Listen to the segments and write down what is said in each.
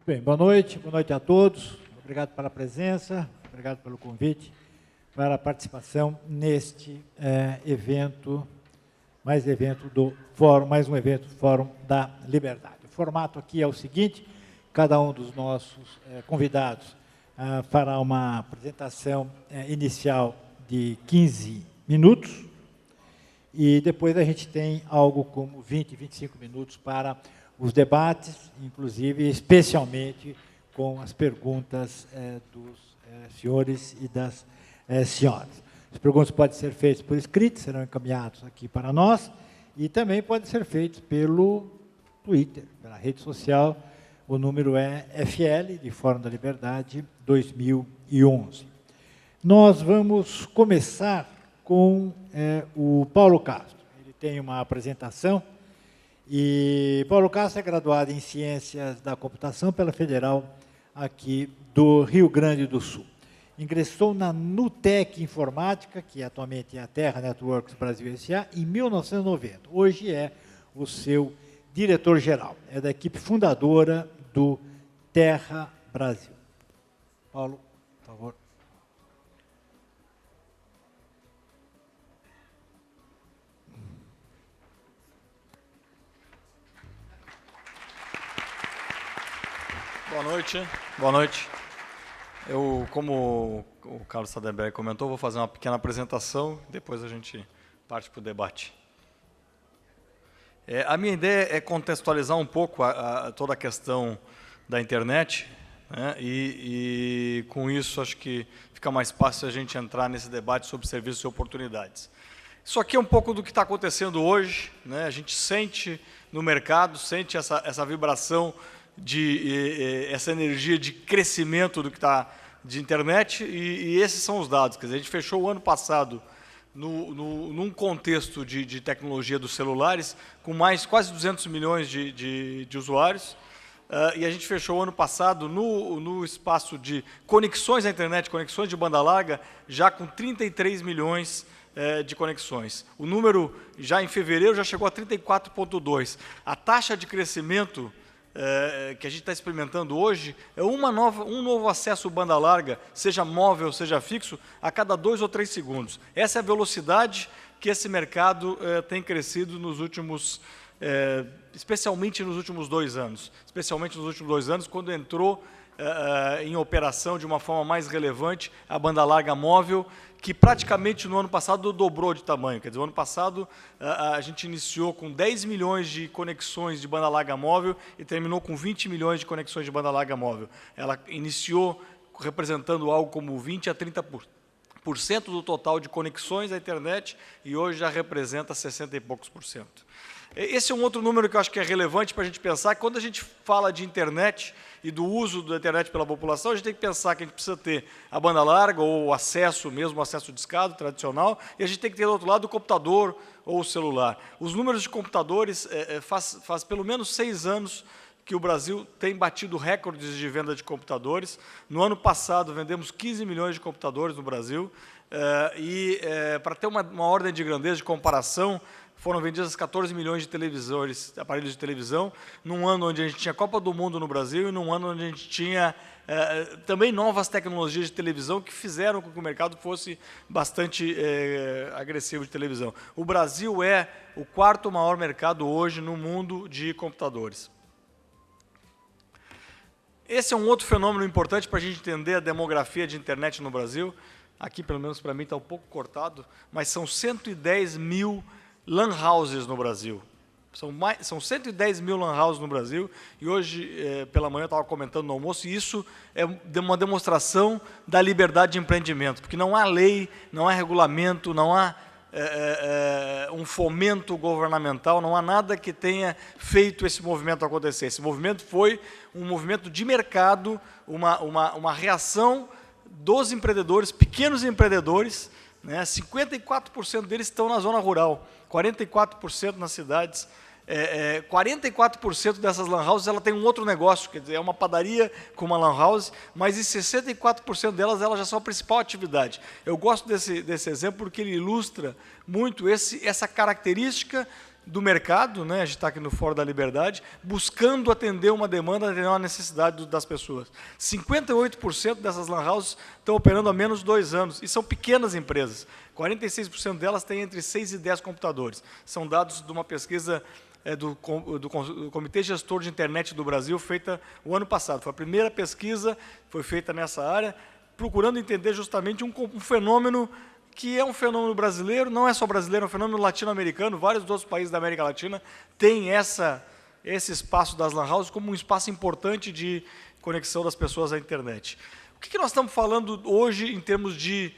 Bem, boa noite a todos. Obrigado pela presença, obrigado pelo convite, para a participação neste evento, mais um evento do Fórum da Liberdade. O formato aqui é o seguinte: cada um dos nossos convidados fará uma apresentação inicial de 15 minutos e depois a gente tem algo como 20, 25 minutos para os debates, inclusive, especialmente com as perguntas dos senhores e das senhoras. As perguntas podem ser feitas por escrito, serão encaminhadas aqui para nós, e também podem ser feitas pelo Twitter, pela rede social. O número é FL, de Fórum da Liberdade, 2011. Nós vamos começar com o Paulo Castro. Ele tem uma apresentação. E Paulo Castro é graduado em Ciências da Computação pela Federal aqui do Rio Grande do Sul. Ingressou na Nutec Informática, que atualmente é a Terra Networks Brasil S.A., em 1990. Hoje é o seu diretor-geral. É da equipe fundadora do Terra Brasil. Paulo, por favor. Boa noite. Eu, como o Carlos Sadenberg comentou, vou fazer uma pequena apresentação, depois a gente parte para o debate. A minha ideia é contextualizar um pouco toda a questão da internet, né, e com isso acho que fica mais fácil a gente entrar nesse debate sobre serviços e oportunidades. Isso aqui é um pouco do que está acontecendo hoje, né, a gente sente no mercado, sente essa vibração, essa energia de crescimento do que está de internet, e esses são os dados. Quer dizer, a gente fechou o ano passado num contexto de tecnologia dos celulares, com quase 200 milhões de usuários, e a gente fechou o ano passado no espaço de conexões à internet, conexões de banda larga, já com 33 milhões de conexões. O número, já em fevereiro, já chegou a 34,2. A taxa de crescimento que a gente está experimentando hoje é um novo acesso banda larga, seja móvel, seja fixo, a cada 2 ou 3 segundos. Essa é a velocidade que esse mercado tem crescido nos últimos, especialmente nos últimos 2 anos. Especialmente nos últimos 2 anos, quando entrou em operação de uma forma mais relevante a banda larga móvel, que praticamente no ano passado dobrou de tamanho. Quer dizer, no ano passado a gente iniciou com 10 milhões de conexões de banda larga móvel e terminou com 20 milhões de conexões de banda larga móvel. Ela iniciou representando algo como 20 a 30% do total de conexões à internet e hoje já representa 60 e poucos por cento. Esse é um outro número que eu acho que é relevante para a gente pensar. Quando a gente fala de internet e do uso da internet pela população, a gente tem que pensar que a gente precisa ter a banda larga ou o acesso, mesmo o acesso discado, tradicional, e a gente tem que ter, do outro lado, o computador ou o celular. Os números de computadores, faz pelo menos 6 anos que o Brasil tem batido recordes de venda de computadores. No ano passado, vendemos 15 milhões de computadores no Brasil, para ter uma ordem de grandeza de comparação, foram vendidas 14 milhões de aparelhos de televisão, num ano onde a gente tinha Copa do Mundo no Brasil e num ano onde a gente tinha também novas tecnologias de televisão que fizeram com que o mercado fosse bastante agressivo de televisão. O Brasil é o 4º maior mercado hoje no mundo de computadores. Esse é um outro fenômeno importante para a gente entender a demografia de internet no Brasil. Aqui, pelo menos para mim, está um pouco cortado, mas são 110 mil LAN houses no Brasil. São 110 mil LAN houses no Brasil, e hoje, pela manhã, eu estava comentando no almoço, e isso é uma demonstração da liberdade de empreendimento, porque não há lei, não há regulamento, não há um fomento governamental, não há nada que tenha feito esse movimento acontecer. Esse movimento foi um movimento de mercado, uma reação dos empreendedores, pequenos empreendedores, né? 54% deles estão na zona rural, 44% nas cidades, 44% dessas lan houses ela tem um outro negócio, quer dizer, é uma padaria com uma lan house, mas em 64% delas ela já são a principal atividade. Eu gosto desse exemplo porque ele ilustra muito essa característica do mercado, né? A gente está aqui no Fórum da Liberdade, buscando atender uma demanda, atender uma necessidade das pessoas. 58% dessas lan houses estão operando há menos de 2 anos, e são pequenas empresas. 46% delas têm entre 6 e 10 computadores. São dados de uma pesquisa do Comitê Gestor de Internet do Brasil, feita o ano passado. Foi a primeira pesquisa que foi feita nessa área, procurando entender justamente um fenômeno que é um fenômeno brasileiro, não é só brasileiro, é um fenômeno latino-americano. Vários outros países da América Latina têm esse espaço das lan houses como um espaço importante de conexão das pessoas à internet. O que nós estamos falando hoje em termos de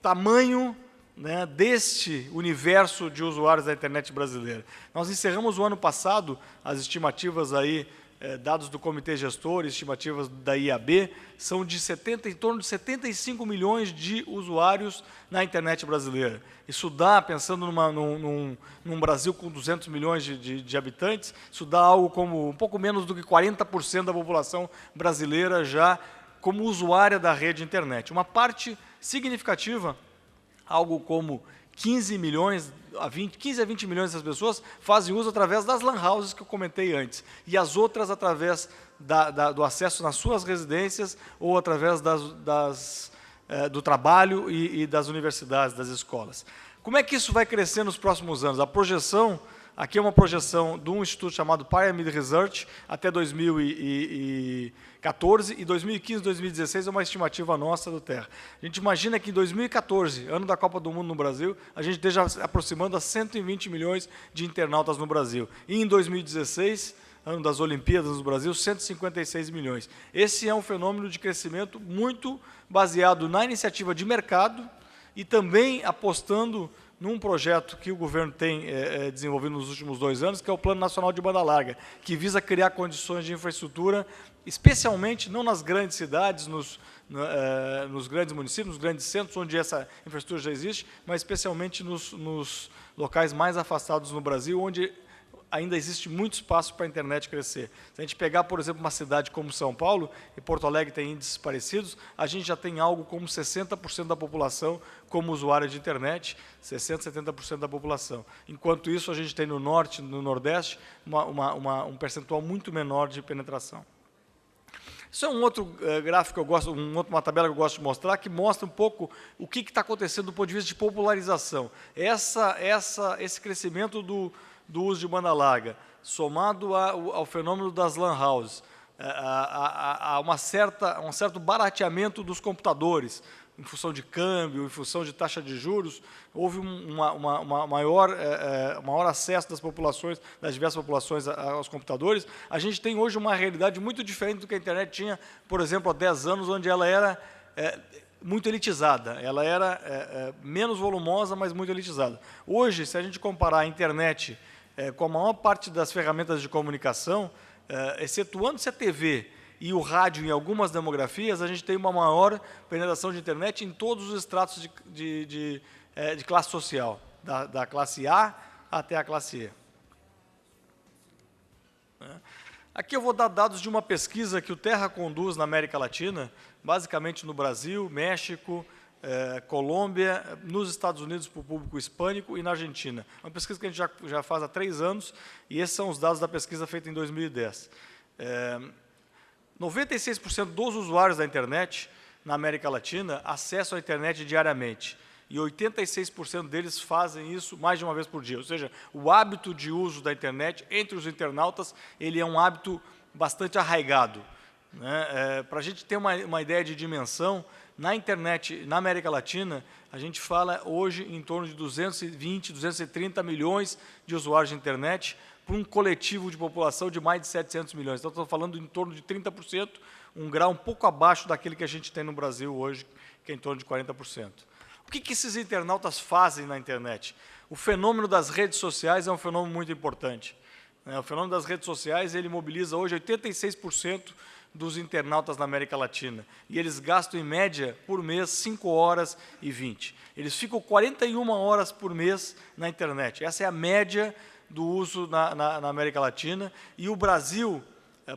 tamanho, né, deste universo de usuários da internet brasileira? Nós encerramos o ano passado, as estimativas aí, dados do Comitê Gestor, estimativas da IAB, são de em torno de 75 milhões de usuários na internet brasileira. Isso dá, pensando num Brasil com 200 milhões de habitantes, isso dá algo como um pouco menos do que 40% da população brasileira já como usuária da rede internet. Uma parte significativa, algo como 15 a 20 milhões dessas pessoas fazem uso através das lan houses que eu comentei antes, e as outras através do acesso nas suas residências ou através do trabalho e das universidades, das escolas. Como é que isso vai crescer nos próximos anos? A projeção, aqui é uma projeção de um instituto chamado Pyramid Research, até 2014, e 2015, 2016 é uma estimativa nossa do Terra. A gente imagina que em 2014, ano da Copa do Mundo no Brasil, a gente esteja aproximando a 120 milhões de internautas no Brasil. E em 2016, ano das Olimpíadas no Brasil, 156 milhões. Esse é um fenômeno de crescimento muito baseado na iniciativa de mercado e também apostando num projeto que o governo tem desenvolvido nos últimos 2 anos, que é o Plano Nacional de Banda Larga, que visa criar condições de infraestrutura, especialmente não nas grandes cidades, nos grandes municípios, nos grandes centros, onde essa infraestrutura já existe, mas especialmente nos locais mais afastados no Brasil, onde ainda existe muito espaço para a internet crescer. Se a gente pegar, por exemplo, uma cidade como São Paulo, e Porto Alegre tem índices parecidos, a gente já tem algo como 60% da população como usuária de internet, 60%, 70% da população. Enquanto isso, a gente tem no Norte, no Nordeste, um percentual muito menor de penetração. Isso é um outro gráfico que eu gosto, uma tabela que eu gosto de mostrar, que mostra um pouco o que está acontecendo do ponto de vista de popularização. Esse crescimento do uso de banda larga, somado ao fenômeno das lan houses, a um certo barateamento dos computadores, em função de câmbio, em função de taxa de juros, houve maior acesso das diversas populações aos computadores. A gente tem hoje uma realidade muito diferente do que a internet tinha, por exemplo, há 10 anos, onde ela era muito elitizada. Ela era menos volumosa, mas muito elitizada. Hoje, se a gente comparar a internet com a maior parte das ferramentas de comunicação, excetuando-se a TV e o rádio em algumas demografias, a gente tem uma maior penetração de internet em todos os estratos de classe social, da classe A até a classe E. Aqui eu vou dar dados de uma pesquisa que o Terra conduz na América Latina, basicamente no Brasil, México, Colômbia, nos Estados Unidos para o público hispânico e na Argentina. Uma pesquisa que a gente já faz há 3 anos, e esses são os dados da pesquisa feita em 2010. 96% dos usuários da internet na América Latina acessam a internet diariamente, e 86% deles fazem isso mais de uma vez por dia. Ou seja, o hábito de uso da internet entre os internautas, ele é um hábito bastante arraigado, né? Para a gente ter uma ideia de dimensão, na internet, na América Latina, a gente fala hoje em torno de 220, 230 milhões de usuários de internet, para um coletivo de população de mais de 700 milhões. Então, estou falando em torno de 30%, um grau um pouco abaixo daquele que a gente tem no Brasil hoje, que é em torno de 40%. O que esses internautas fazem na internet? O fenômeno das redes sociais é um fenômeno muito importante. O fenômeno das redes sociais, ele mobiliza hoje 86% dos internautas na América Latina. E eles gastam, em média, por mês, 5 horas e 20. Eles ficam 41 horas por mês na internet. Essa é a média do uso na América Latina. E o Brasil,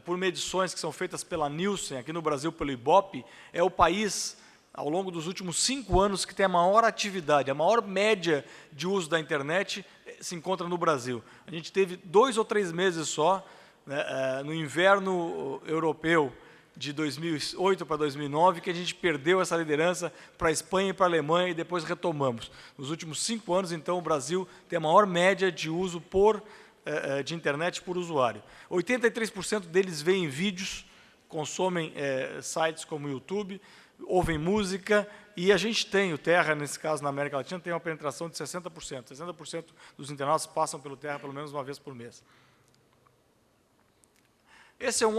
por medições que são feitas pela Nielsen, aqui no Brasil pelo Ibope, é o país, ao longo dos últimos 5 anos, que tem a maior atividade, a maior média de uso da internet se encontra no Brasil. A gente teve 2 ou 3 meses só, né, no inverno europeu, de 2008 para 2009, que a gente perdeu essa liderança para a Espanha e para a Alemanha e depois retomamos. Nos últimos 5 anos, então, o Brasil tem a maior média de uso de internet por usuário. 83% deles veem vídeos, consomem sites como o YouTube, ouvem música, e a gente tem, o Terra, nesse caso, na América Latina, tem uma penetração de 60%. 60% dos internautas passam pelo Terra pelo menos uma vez por mês. Esse é um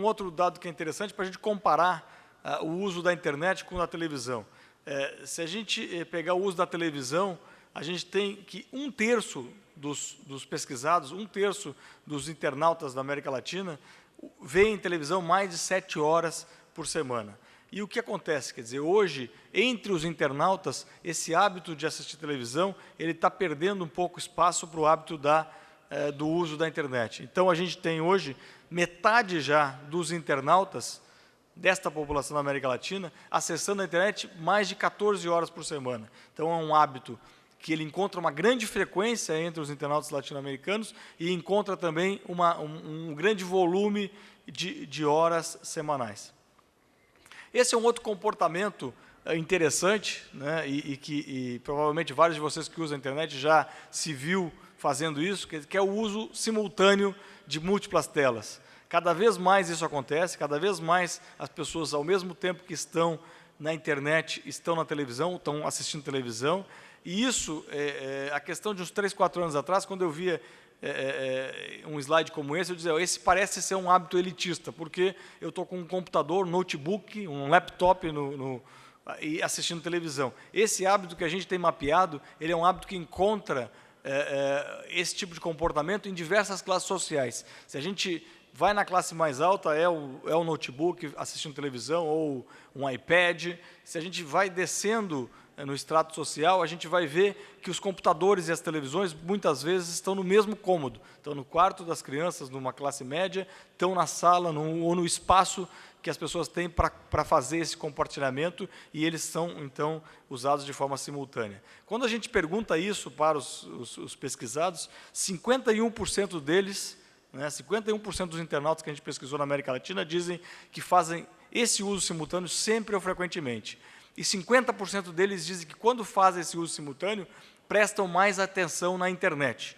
outro dado que é interessante para a gente comparar o uso da internet com a da televisão. Se a gente pegar o uso da televisão, a gente tem que 1/3 dos pesquisados, 1/3 dos internautas da América Latina veem televisão mais de 7 horas por semana. E o que acontece? Quer dizer, hoje, entre os internautas, esse hábito de assistir televisão, ele está perdendo um pouco espaço para o hábito do uso da internet. Então, a gente tem hoje metade já dos internautas desta população da América Latina acessando a internet mais de 14 horas por semana. Então, é um hábito que ele encontra uma grande frequência entre os internautas latino-americanos e encontra também um grande volume de horas semanais. Esse é um outro comportamento interessante, né, e provavelmente vários de vocês que usam a internet já se viu fazendo isso, que é o uso simultâneo de múltiplas telas. Cada vez mais isso acontece, cada vez mais as pessoas, ao mesmo tempo que estão na internet, estão na televisão, estão assistindo televisão, e isso, a questão de uns 3, 4 anos atrás, quando eu via um slide como esse, eu dizia, esse parece ser um hábito elitista, porque eu estou com um computador, notebook, um laptop e assistindo televisão. Esse hábito que a gente tem mapeado, ele é um hábito que encontra esse tipo de comportamento em diversas classes sociais. Se a gente vai na classe mais alta, é o notebook assistindo televisão ou um iPad. Se a gente vai descendo no extrato social, a gente vai ver que os computadores e as televisões, muitas vezes, estão no mesmo cômodo. Estão no quarto das crianças, numa classe média, estão na sala ou no espaço que as pessoas têm para fazer esse compartilhamento, e eles são, então, usados de forma simultânea. Quando a gente pergunta isso para os pesquisados, 51% deles, 51% dos internautas que a gente pesquisou na América Latina dizem que fazem esse uso simultâneo sempre ou frequentemente. E 50% deles dizem que, quando fazem esse uso simultâneo, prestam mais atenção na internet.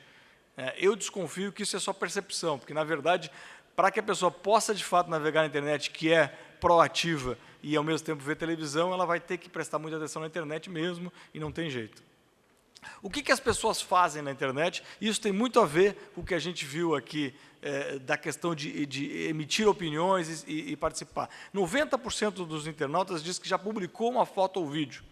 Eu desconfio que isso é só percepção, porque, na verdade, para que a pessoa possa, de fato, navegar na internet, que é proativa e, ao mesmo tempo, ver televisão, ela vai ter que prestar muita atenção na internet mesmo, e não tem jeito. O que as pessoas fazem na internet? Isso tem muito a ver com o que a gente viu aqui, da questão de emitir opiniões e participar. 90% dos internautas diz que já publicou uma foto ou vídeo.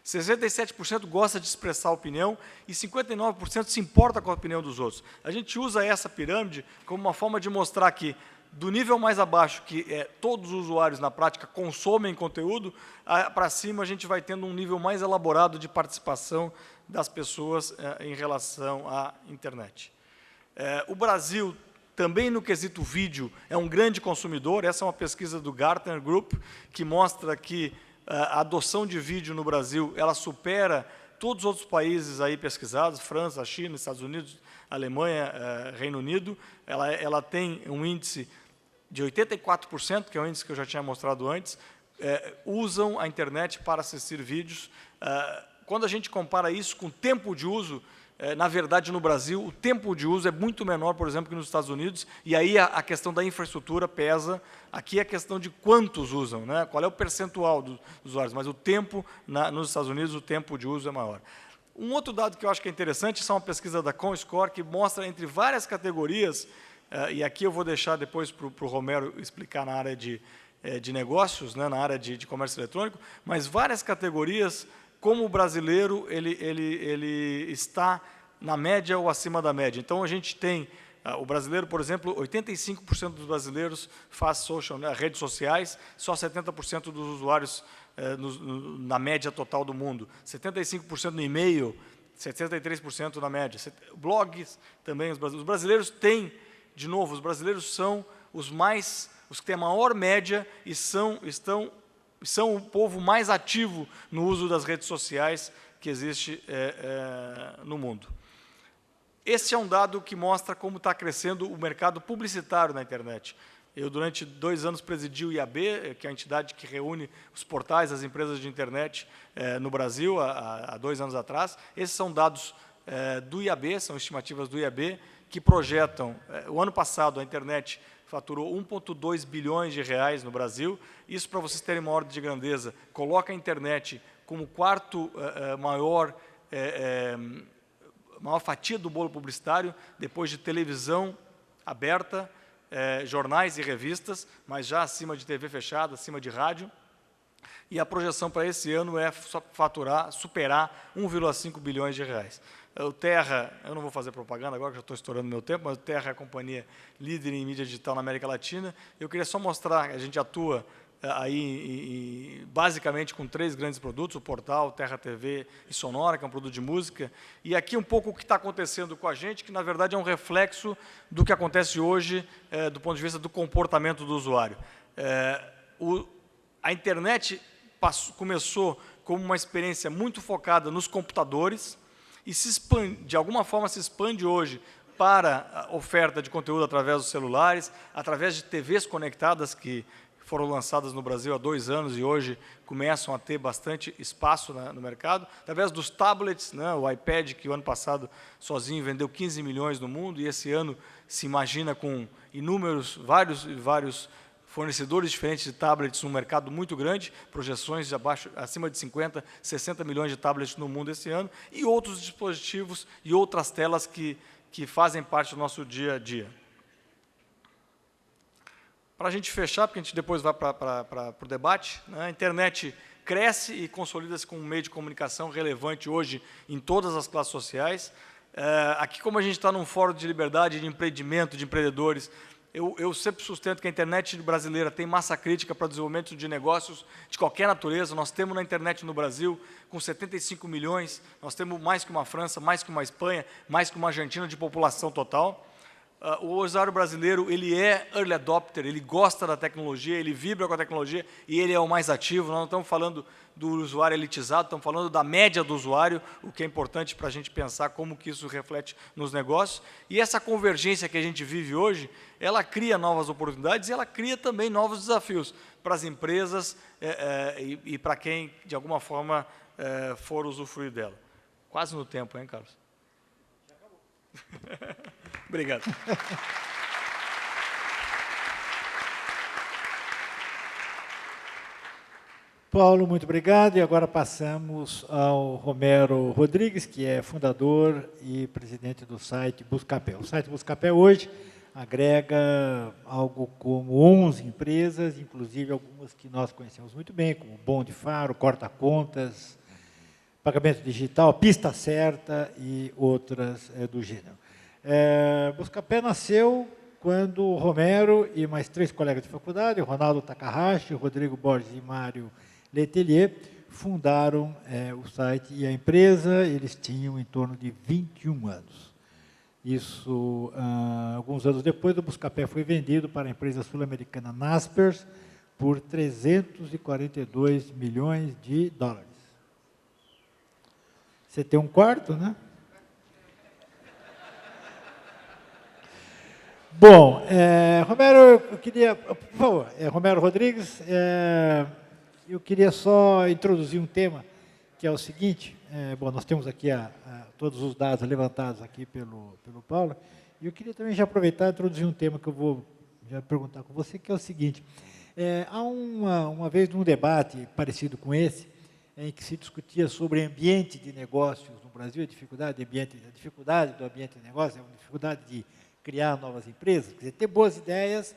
67% gosta de expressar opinião e 59% se importa com a opinião dos outros. A gente usa essa pirâmide como uma forma de mostrar que, do nível mais abaixo, que todos os usuários, na prática, consomem conteúdo, para cima a gente vai tendo um nível mais elaborado de participação das pessoas em relação à internet. O Brasil, também no quesito vídeo, é um grande consumidor. Essa é uma pesquisa do Gartner Group, que mostra que a adoção de vídeo no Brasil, ela supera todos os outros países aí pesquisados, França, China, Estados Unidos, Alemanha, Reino Unido. Ela tem um índice de 84%, que é o índice que eu já tinha mostrado antes, usam a internet para assistir vídeos. Quando a gente compara isso com o tempo de uso, na verdade, no Brasil, o tempo de uso é muito menor, por exemplo, que nos Estados Unidos, e aí a questão da infraestrutura pesa. Aqui é a questão de quantos usam, né? Qual é o percentual dos usuários, mas o tempo, nos Estados Unidos, o tempo de uso é maior. Um outro dado que eu acho que é interessante, isso é uma pesquisa da Comscore, que mostra entre várias categorias, e aqui eu vou deixar depois para o Romero explicar na área de negócios, né, na área de comércio eletrônico, mas várias categorias, como o brasileiro ele está na média ou acima da média. Então, a gente tem o brasileiro, por exemplo, 85% dos brasileiros faz redes sociais, só 70% dos usuários na média total do mundo, 75% no e-mail, 73% na média. Blogs também, os brasileiros têm, de novo, os brasileiros são os que têm a maior média e são o povo mais ativo no uso das redes sociais que existe no mundo. Esse é um dado que mostra como está crescendo o mercado publicitário na internet. Eu, durante 2 anos, presidi o IAB, que é a entidade que reúne os portais, as empresas de internet no Brasil, há 2 anos atrás. Esses são dados do IAB, são estimativas do IAB, que projetam, o ano passado, a internet faturou 1,2 bilhões de reais no Brasil. Isso, para vocês terem uma ordem de grandeza, coloca a internet como quarto maior fatia do bolo publicitário, depois de televisão aberta, jornais e revistas, mas já acima de TV fechada, acima de rádio. E a projeção para esse ano é superar 1,5 bilhões de reais. O Terra, eu não vou fazer propaganda agora, que já estou estourando meu tempo, mas o Terra é a companhia líder em mídia digital na América Latina. Eu queria só mostrar que a gente atua aí basicamente com 3 grandes produtos, o portal, Terra TV e Sonora, que é um produto de música. E aqui um pouco o que está acontecendo com a gente, que na verdade é um reflexo do que acontece hoje do ponto de vista do comportamento do usuário. A internet começou como uma experiência muito focada nos computadores e de alguma forma se expande hoje para a oferta de conteúdo através dos celulares, através de TVs conectadas que foram lançadas no Brasil há 2 anos e hoje começam a ter bastante espaço no mercado, através dos tablets, né, o iPad, que o ano passado sozinho vendeu 15 milhões no mundo, e esse ano se imagina com vários fornecedores diferentes de tablets, um mercado muito grande, projeções acima de 50, 60 milhões de tablets no mundo esse ano, e outros dispositivos e outras telas que fazem parte do nosso dia a dia. Para a gente fechar, porque a gente depois vai para o debate, né, a internet cresce e consolida-se como um meio de comunicação relevante hoje em todas as classes sociais. Aqui, como a gente está num fórum de liberdade, de empreendimento, de empreendedores, eu sempre sustento que a internet brasileira tem massa crítica para o desenvolvimento de negócios de qualquer natureza. Nós temos na internet no Brasil, com 75 milhões, nós temos mais que uma França, mais que uma Espanha, mais que uma Argentina de população total. O usuário brasileiro, ele é early adopter, ele gosta da tecnologia, ele vibra com a tecnologia e ele é o mais ativo. Nós não estamos falando do usuário elitizado, estamos falando da média do usuário, o que é importante para a gente pensar como que isso reflete nos negócios. E essa convergência que a gente vive hoje, ela cria novas oportunidades e ela cria também novos desafios para as empresas e para quem, de alguma forma, for usufruir dela. Quase no tempo, hein, Carlos? Já acabou. Obrigado. Paulo, muito obrigado. E agora passamos ao Romero Rodrigues, que é fundador e presidente do site Buscapé. O site Buscapé hoje agrega algo como 11 empresas, inclusive algumas que nós conhecemos muito bem, como Bom de Faro, Corta Contas, Pagamento Digital, Pista Certa e outras do gênero. Buscapé nasceu quando o Romero e mais 3 colegas de faculdade, Ronaldo Takahashi, Rodrigo Borges e Mário Letelier, fundaram o site e a empresa. Eles tinham em torno de 21 anos. Isso, alguns anos depois, o Buscapé foi vendido para a empresa sul-americana Naspers por 342 milhões de dólares. Você tem um quarto, né? Bom, Romero, eu queria, por favor, Romero Rodrigues, eu queria só introduzir um tema, que é o seguinte, bom, nós temos aqui todos os dados levantados aqui pelo Paulo, e eu queria também já aproveitar e introduzir um tema que eu vou já perguntar com você, que é o seguinte, há uma vez num debate parecido com esse, em que se discutia sobre ambiente de negócios no Brasil, a dificuldade do ambiente de negócios, a dificuldade de criar novas empresas, quer dizer, ter boas ideias,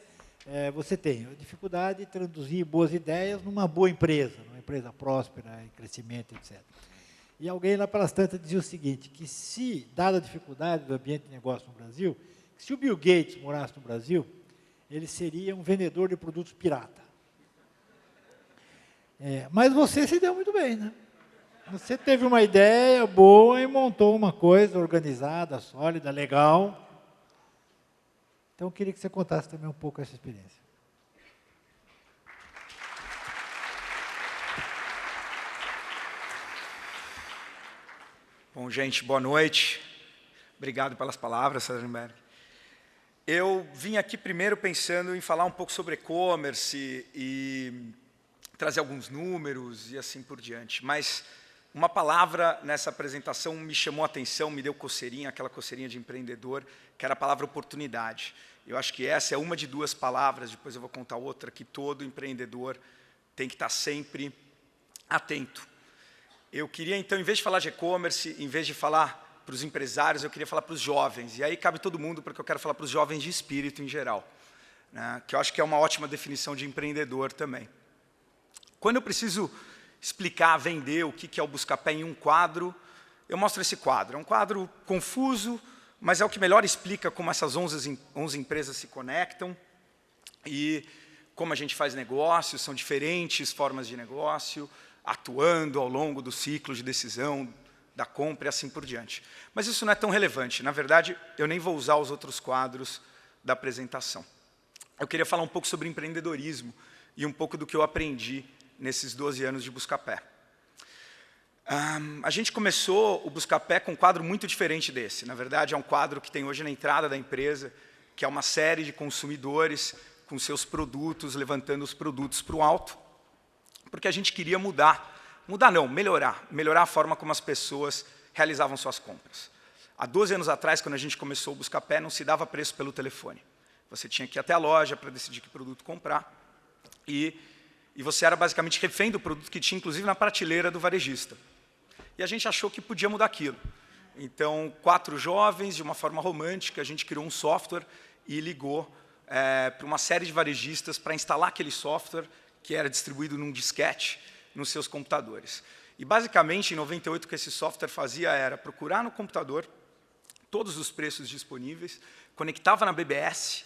você tem a dificuldade de traduzir boas ideias numa boa empresa, numa empresa próspera, em crescimento, etc. E alguém lá pelas tantas dizia o seguinte, que se, dada a dificuldade do ambiente de negócio no Brasil, se o Bill Gates morasse no Brasil, ele seria um vendedor de produtos pirata. Mas você se deu muito bem, né? Você teve uma ideia boa e montou uma coisa organizada, sólida, legal. Então, eu queria que você contasse também um pouco essa experiência. Bom, gente, boa noite. Obrigado pelas palavras, Sarenberg. Eu vim aqui primeiro pensando em falar um pouco sobre e-commerce e trazer alguns números e assim por diante. Mas uma palavra nessa apresentação me chamou a atenção, me deu coceirinha, aquela coceirinha de empreendedor, que era a palavra oportunidade. Eu acho que essa é uma de duas palavras, depois eu vou contar outra, que todo empreendedor tem que estar sempre atento. Eu queria, então, em vez de falar de e-commerce, em vez de falar para os empresários, eu queria falar para os jovens. E aí cabe todo mundo, porque eu quero falar para os jovens de espírito em geral, né, que eu acho que é uma ótima definição de empreendedor também. Quando eu preciso explicar, vender o que é o Buscapé em um quadro, eu mostro esse quadro. É um quadro confuso, mas é o que melhor explica como essas 11 empresas se conectam e como a gente faz negócio, são diferentes formas de negócio, atuando ao longo do ciclo de decisão, da compra e assim por diante. Mas isso não é tão relevante. Na verdade, eu nem vou usar os outros quadros da apresentação. Eu queria falar um pouco sobre empreendedorismo e um pouco do que eu aprendi nesses 12 anos de Buscapé. A gente começou o Buscapé com um quadro muito diferente desse. Na verdade, é um quadro que tem hoje na entrada da empresa, que é uma série de consumidores com seus produtos, levantando os produtos para o alto, porque a gente queria melhorar a forma como as pessoas realizavam suas compras. Há 12 anos atrás, quando a gente começou o Buscapé, não se dava preço pelo telefone. Você tinha que ir até a loja para decidir que produto comprar, e você era basicamente refém do produto que tinha, inclusive, na prateleira do varejista. E a gente achou que podia mudar aquilo. Então, 4 jovens, de uma forma romântica, a gente criou um software e ligou para uma série de varejistas para instalar aquele software, que era distribuído num disquete, nos seus computadores. E, basicamente, em 98, o que esse software fazia era procurar no computador todos os preços disponíveis, conectava na BBS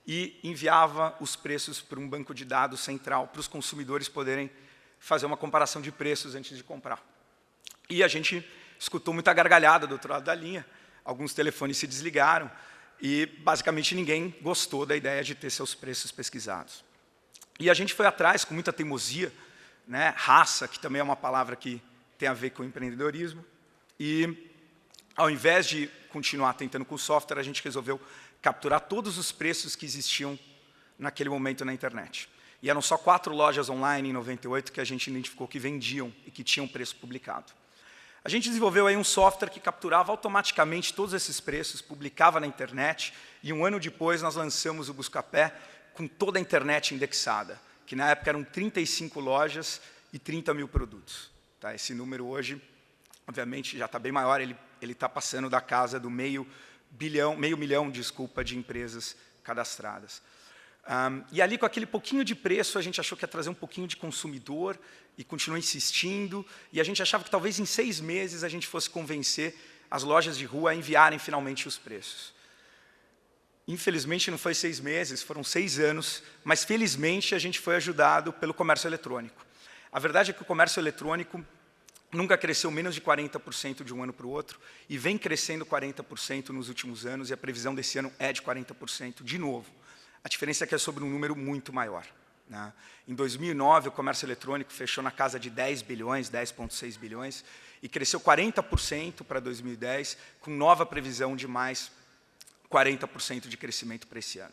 e enviava os preços para um banco de dados central para os consumidores poderem fazer uma comparação de preços antes de comprar. E a gente escutou muita gargalhada do outro lado da linha, alguns telefones se desligaram e, basicamente, ninguém gostou da ideia de ter seus preços pesquisados. E a gente foi atrás, com muita teimosia, né, raça, que também é uma palavra que tem a ver com empreendedorismo, e ao invés de continuar tentando com o software, a gente resolveu capturar todos os preços que existiam naquele momento na internet. E eram só 4 lojas online em 98 que a gente identificou que vendiam e que tinham preço publicado. A gente desenvolveu aí um software que capturava automaticamente todos esses preços, publicava na internet, e um ano depois nós lançamos o Buscapé com toda a internet indexada, que na época eram 35 lojas e 30 mil produtos. Tá? Esse número hoje, obviamente, já está bem maior, ele está passando da casa do meio milhão de empresas cadastradas. E ali, com aquele pouquinho de preço, a gente achou que ia trazer um pouquinho de consumidor e continuou insistindo, e a gente achava que talvez em 6 meses a gente fosse convencer as lojas de rua a enviarem finalmente os preços. Infelizmente, não foi 6 meses, foram 6 anos, mas, felizmente, a gente foi ajudado pelo comércio eletrônico. A verdade é que o comércio eletrônico nunca cresceu menos de 40% de um ano para o outro, e vem crescendo 40% nos últimos anos, e a previsão desse ano é de 40% de novo. A diferença é que é sobre um número muito maior. Né? Em 2009, o comércio eletrônico fechou na casa de 10 bilhões, 10,6 bilhões, e cresceu 40% para 2010, com nova previsão de mais 40% de crescimento para esse ano.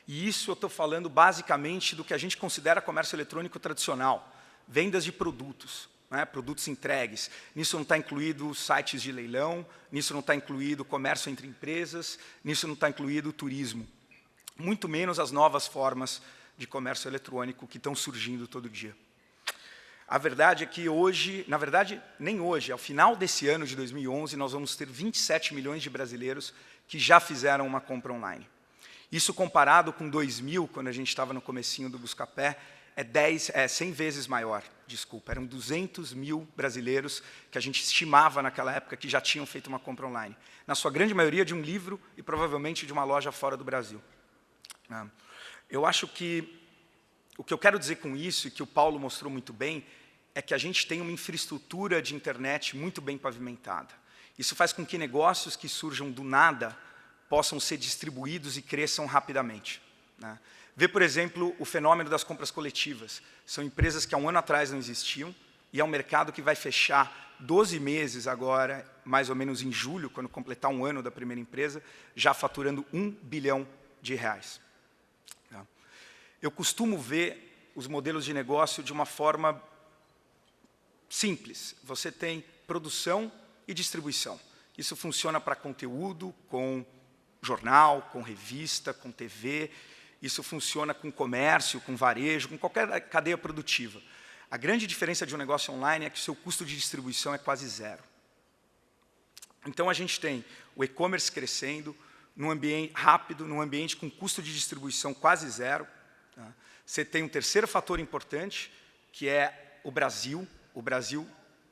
E isso eu estou falando basicamente do que a gente considera comércio eletrônico tradicional, vendas de produtos, né, produtos entregues. Nisso não está incluído sites de leilão, nisso não está incluído comércio entre empresas, nisso não está incluído turismo. Muito menos as novas formas de comércio eletrônico que estão surgindo todo dia. A verdade é que hoje, na verdade, nem hoje, ao final desse ano de 2011, nós vamos ter 27 milhões de brasileiros que já fizeram uma compra online. Isso comparado com 2000, quando a gente estava no comecinho do Buscapé, é 100 vezes maior, desculpa. Eram 200 mil brasileiros que a gente estimava naquela época que já tinham feito uma compra online. Na sua grande maioria de um livro e provavelmente de uma loja fora do Brasil. Eu acho que o que eu quero dizer com isso, e que o Paulo mostrou muito bem, é que a gente tem uma infraestrutura de internet muito bem pavimentada. Isso faz com que negócios que surjam do nada possam ser distribuídos e cresçam rapidamente. Né? Vê, por exemplo, o fenômeno das compras coletivas. São empresas que há um ano atrás não existiam, e é um mercado que vai fechar 12 meses agora, mais ou menos em julho, quando completar um ano da primeira empresa, já faturando R$ 1 bilhão. Eu costumo ver os modelos de negócio de uma forma simples. Você tem produção e distribuição. Isso funciona para conteúdo, com jornal, com revista, com TV. Isso funciona com comércio, com varejo, com qualquer cadeia produtiva. A grande diferença de um negócio online é que o seu custo de distribuição é quase zero. Então, a gente tem o e-commerce crescendo, num ambiente rápido, num ambiente com custo de distribuição quase zero. Tá? Você tem um terceiro fator importante, que é o Brasil. O Brasil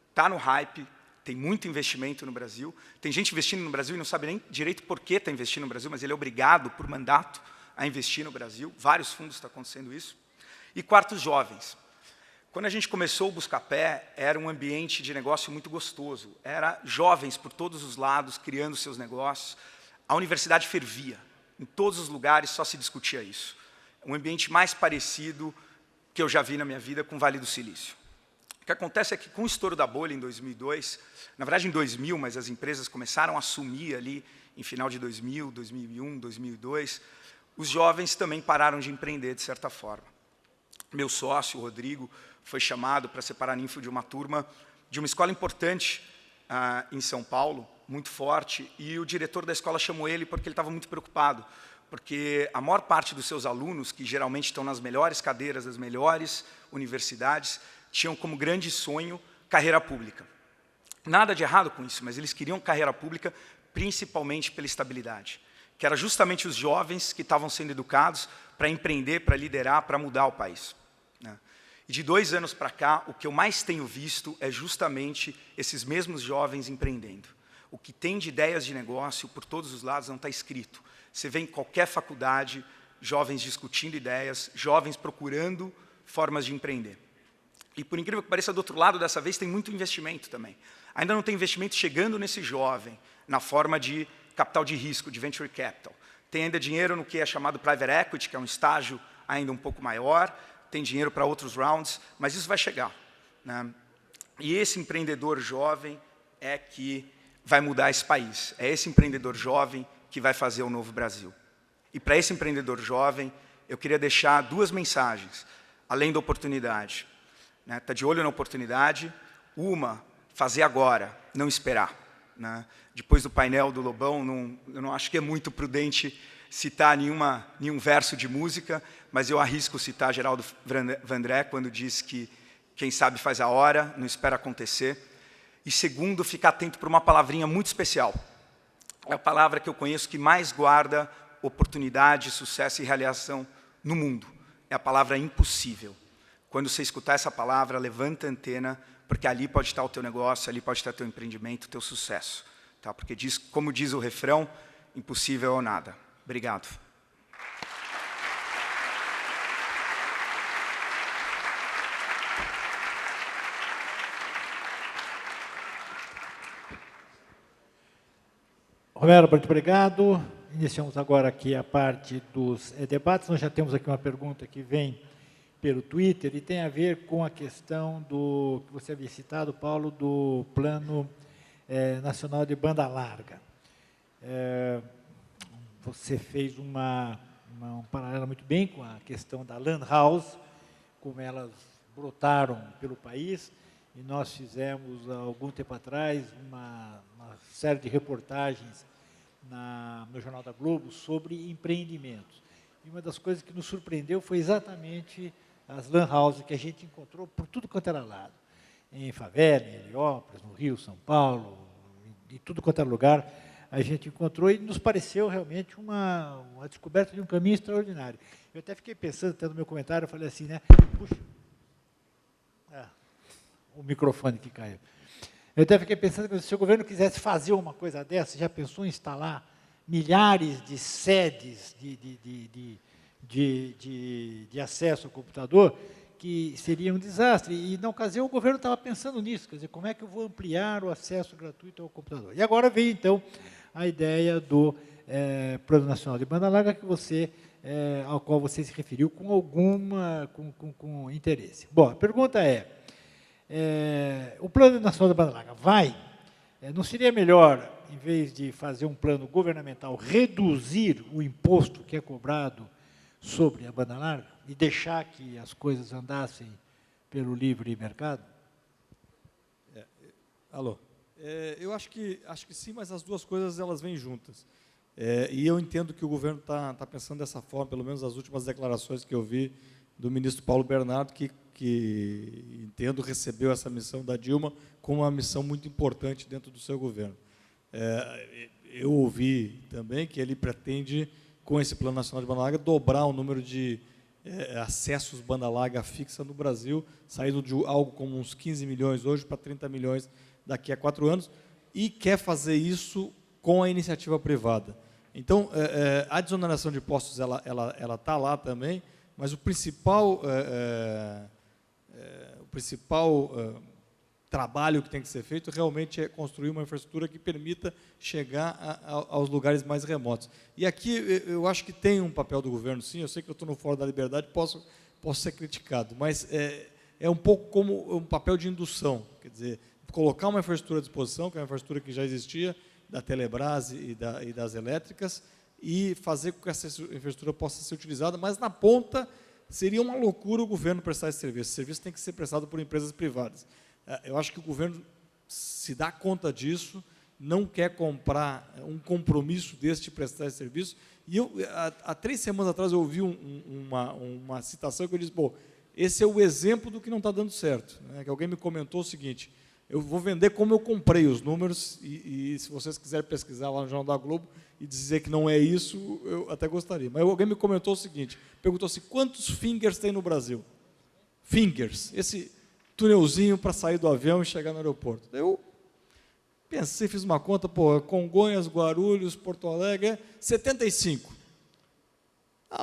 está no hype, tem muito investimento no Brasil. Tem gente investindo no Brasil e não sabe nem direito por que está investindo no Brasil, mas ele é obrigado, por mandato, a investir no Brasil. Vários fundos estão acontecendo isso. E quarto, os jovens. Quando a gente começou o Buscapé, era um ambiente de negócio muito gostoso. Era jovens por todos os lados, criando seus negócios. A universidade fervia. Em todos os lugares só se discutia isso. Um ambiente mais parecido que eu já vi na minha vida com o Vale do Silício. O que acontece é que, com o estouro da bolha em 2002, na verdade em 2000, mas as empresas começaram a assumir ali em final de 2000, 2001, 2002, os jovens também pararam de empreender, de certa forma. Meu sócio, o Rodrigo, foi chamado para ser paraninfo de uma turma de uma escola importante em São Paulo, muito forte, e o diretor da escola chamou ele porque ele estava muito preocupado, porque a maior parte dos seus alunos, que geralmente estão nas melhores cadeiras das melhores universidades, tinham como grande sonho carreira pública. Nada de errado com isso, mas eles queriam carreira pública principalmente pela estabilidade, que era justamente os jovens que estavam sendo educados para empreender, para liderar, para mudar o país. E de 2 anos para cá, o que eu mais tenho visto é justamente esses mesmos jovens empreendendo. O que tem de ideias de negócio por todos os lados não está escrito. Você vê em qualquer faculdade, jovens discutindo ideias, jovens procurando formas de empreender. E, por incrível que pareça, do outro lado, dessa vez, tem muito investimento também. Ainda não tem investimento chegando nesse jovem, na forma de capital de risco, de venture capital. Tem ainda dinheiro no que é chamado private equity, que é um estágio ainda um pouco maior, tem dinheiro para outros rounds, mas isso vai chegar. Né? E esse empreendedor jovem é que vai mudar esse país. É esse empreendedor jovem que vai fazer o novo Brasil. E para esse empreendedor jovem, eu queria deixar 2 mensagens, além da oportunidade. Está de olho na oportunidade. Uma, fazer agora, não esperar. Né? Depois do painel do Lobão, eu não acho que é muito prudente citar nenhum verso de música, mas eu arrisco citar Geraldo Vandré, quando diz que quem sabe faz a hora, não espera acontecer. E segundo, ficar atento para uma palavrinha muito especial. É a palavra que eu conheço que mais guarda oportunidade, sucesso e realização no mundo. É a palavra impossível. Quando você escutar essa palavra, levanta a antena, porque ali pode estar o teu negócio, ali pode estar o teu empreendimento, o teu sucesso. Tá? Porque, como diz o refrão, impossível ou nada. Obrigado. Romero, muito obrigado. Iniciamos agora aqui a parte dos debates. Nós já temos aqui uma pergunta que vem pelo Twitter e tem a ver com a questão do que você havia citado, Paulo, do Plano Nacional de Banda Larga. Você fez um paralelo muito bem com a questão da Lan House, como elas brotaram pelo país, e nós fizemos, há algum tempo atrás, uma série de reportagens no Jornal da Globo sobre empreendimentos. E uma das coisas que nos surpreendeu foi exatamente as Lan Houses que a gente encontrou por tudo quanto era lado. Em favela, em Heliópolis, no Rio, São Paulo, em tudo quanto era lugar, a gente encontrou e nos pareceu realmente uma descoberta de um caminho extraordinário. Eu até fiquei pensando, até no meu comentário, eu falei assim, né? Puxa, o microfone que caiu. Eu até fiquei pensando que se o governo quisesse fazer uma coisa dessa, já pensou em instalar milhares de sedes de acesso ao computador, que seria um desastre. E, na ocasião, o governo estava pensando nisso, quer dizer, como é que eu vou ampliar o acesso gratuito ao computador? E agora veio, então, a ideia do Plano Nacional de Banda Larga, ao qual você se referiu com interesse. Bom, a pergunta é, o Plano Nacional da Banda Larga vai? Não seria melhor, em vez de fazer um plano governamental, reduzir o imposto que é cobrado sobre a banda larga e deixar que as coisas andassem pelo livre mercado? Alô. Eu acho que sim, mas as duas coisas elas vêm juntas. E eu entendo que o governo está pensando dessa forma, pelo menos as últimas declarações que eu vi do ministro Paulo Bernardo, que entendo recebeu essa missão da Dilma como uma missão muito importante dentro do seu governo. Eu ouvi também que ele pretende, com esse Plano Nacional de Banda Larga, dobrar o número de acessos banda larga fixa no Brasil, saindo de algo como uns 15 milhões hoje para 30 milhões daqui a 4 anos, e quer fazer isso com a iniciativa privada. Então, a desoneração de impostos ela está lá também, mas o principal trabalho que tem que ser feito realmente é construir uma infraestrutura que permita chegar aos lugares mais remotos. E aqui eu acho que tem um papel do governo, sim. Eu sei que eu estou no Fórum da Liberdade, posso ser criticado, mas é um pouco como um papel de indução, quer dizer, colocar uma infraestrutura à disposição, que é uma infraestrutura que já existia, da Telebrás e das elétricas, e fazer com que essa infraestrutura possa ser utilizada, mas na ponta seria uma loucura o governo prestar esse serviço. Esse serviço tem que ser prestado por empresas privadas. Eu acho que o governo se dá conta disso, não quer comprar um compromisso desse de prestar esse serviço. E há 3 semanas atrás, eu ouvi uma citação que eu disse, pô, esse é o exemplo do que não está dando certo. Que alguém me comentou o seguinte: eu vou vender como eu comprei os números, e se vocês quiserem pesquisar lá no Jornal da Globo e dizer que não é isso, eu até gostaria. Mas alguém me comentou o seguinte, perguntou assim, quantos fingers tem no Brasil? Fingers, esse túnelzinho para sair do avião e chegar no aeroporto. Eu pensei, fiz uma conta, pô, Congonhas, Guarulhos, Porto Alegre, 75.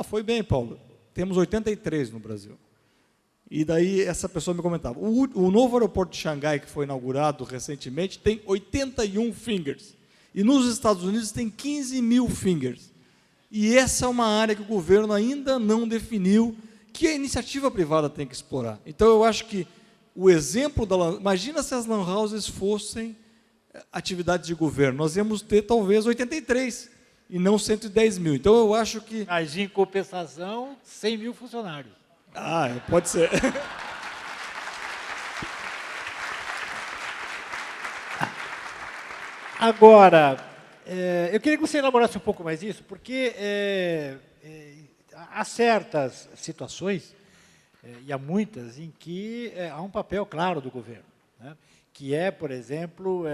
Foi bem, Paulo, temos 83 no Brasil. E daí essa pessoa me comentava, o novo aeroporto de Xangai, que foi inaugurado recentemente, tem 81 fingers. E nos Estados Unidos tem 15 mil fingers. E essa é uma área que o governo ainda não definiu, que a iniciativa privada tem que explorar. Então, eu acho que o exemplo imagina se as lan houses fossem atividades de governo. Nós íamos ter, talvez, 83, e não 110 mil. Então, eu acho que... Mas, em compensação, 100 mil funcionários. Pode ser. Agora, eu queria que você elaborasse um pouco mais isso, porque há certas situações, e há muitas, em que há um papel claro do governo, né? Que é, por exemplo,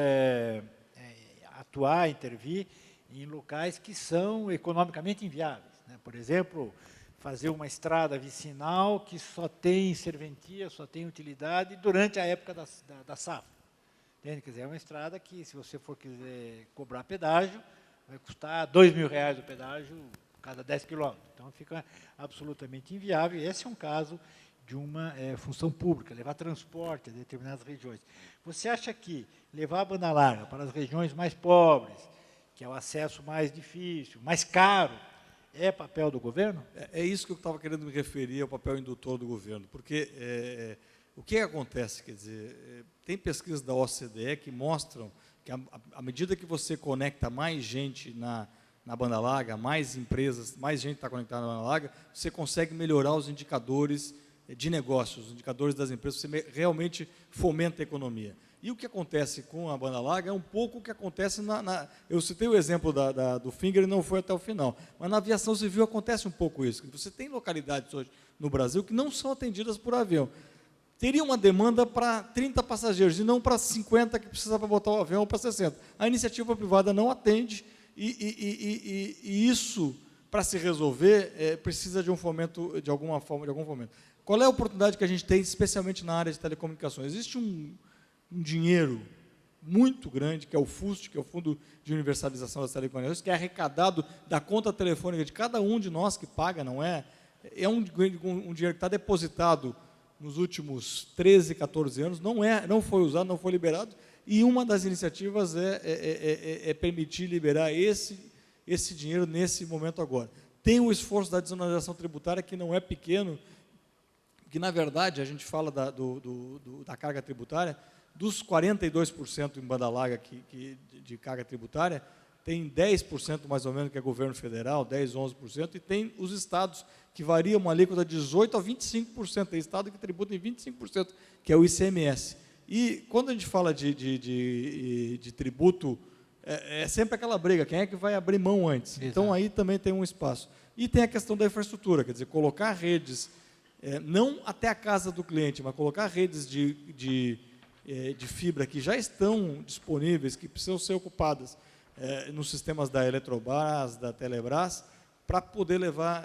atuar, intervir em locais que são economicamente inviáveis, né? Por exemplo, fazer uma estrada vicinal que só tem serventia, só tem utilidade durante a época da safra. Entende? Quer dizer, é uma estrada que, se você for quiser cobrar pedágio, vai custar R$2.000 o pedágio cada 10 quilômetros. Então, fica absolutamente inviável. E esse é um caso de uma função pública, levar transporte a determinadas regiões. Você acha que levar a banda larga para as regiões mais pobres, que é o acesso mais difícil, mais caro, é papel do governo? É isso que eu estava querendo me referir ao papel indutor do governo, porque o que acontece, quer dizer, tem pesquisas da OCDE que mostram que à medida que você conecta mais gente na banda larga, mais empresas, mais gente está conectada na banda larga, você consegue melhorar os indicadores de negócios, os indicadores das empresas, você realmente fomenta a economia. E o que acontece com a banda larga é um pouco o que acontece eu citei o exemplo do Finger e não foi até o final, mas na aviação civil acontece um pouco isso. Você tem localidades hoje no Brasil que não são atendidas por avião. Teria uma demanda para 30 passageiros e não para 50 que precisa para botar o avião para 60. A iniciativa privada não atende e isso, para se resolver, precisa de um fomento, de alguma forma, de algum fomento. Qual é a oportunidade que a gente tem, especialmente na área de telecomunicações? Existe um dinheiro muito grande, que é o FUST, que é o Fundo de Universalização das Telecomunicações, que é arrecadado da conta telefônica de cada um de nós que paga, não é? É um dinheiro que está depositado nos últimos 13, 14 anos, não foi usado, não foi liberado, e uma das iniciativas é permitir liberar esse dinheiro nesse momento agora. Tem o esforço da desoneração tributária, que não é pequeno, Porque, na verdade, a gente fala da carga tributária, dos 42% em banda larga de carga tributária, tem 10% mais ou menos que é governo federal, 10%, 11%, e tem os estados que variam uma alíquota de 18% a 25%. Tem estado que tributa em 25%, que é o ICMS. E quando a gente fala de tributo, é sempre aquela briga, quem é que vai abrir mão antes? Exato. Então, aí também tem um espaço. E tem a questão da infraestrutura, quer dizer, colocar redes, não até a casa do cliente, mas colocar redes de fibra que já estão disponíveis, que precisam ser ocupadas nos sistemas da Eletrobras, da Telebrás, para poder levar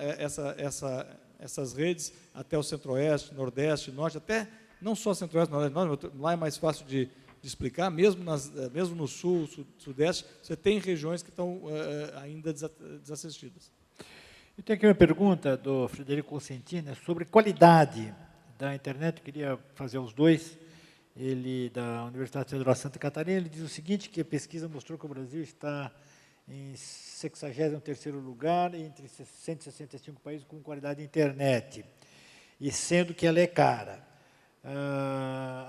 essas redes até o Centro-Oeste, Nordeste, Norte, até não só Centro-Oeste, Nordeste, lá é mais fácil de explicar, mesmo no Sul, Sudeste, você tem regiões que estão ainda desassistidas. Eu tenho aqui uma pergunta do Frederico Cosentino sobre qualidade da internet. Eu queria fazer os dois. Ele, da Universidade Federal de Santa Catarina, ele diz o seguinte, que a pesquisa mostrou que o Brasil está em 63º lugar entre 165 países com qualidade de internet, e sendo que ela é cara.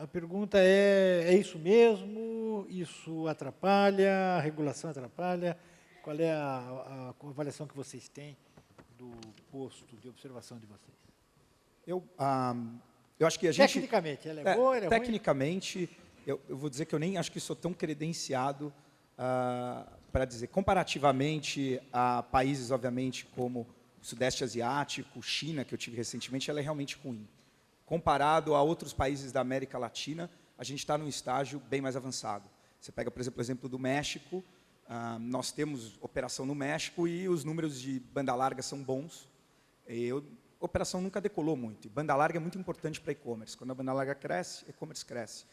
A pergunta é isso mesmo? Isso atrapalha? A regulação atrapalha? Qual é a avaliação que vocês têm do posto de observação de vocês? Eu acho que a gente... Tecnicamente, ela é boa, ela é ruim? Tecnicamente, eu vou dizer que eu nem acho que sou tão credenciado para dizer. Comparativamente a países, obviamente, como o Sudeste Asiático, China, que eu tive recentemente, ela é realmente ruim. Comparado a outros países da América Latina, a gente está num estágio bem mais avançado. Você pega, por exemplo, o exemplo do México. Nós temos operação no México e os números de banda larga são bons. A operação nunca decolou muito. E banda larga é muito importante para e-commerce. Quando a banda larga cresce, e-commerce cresce.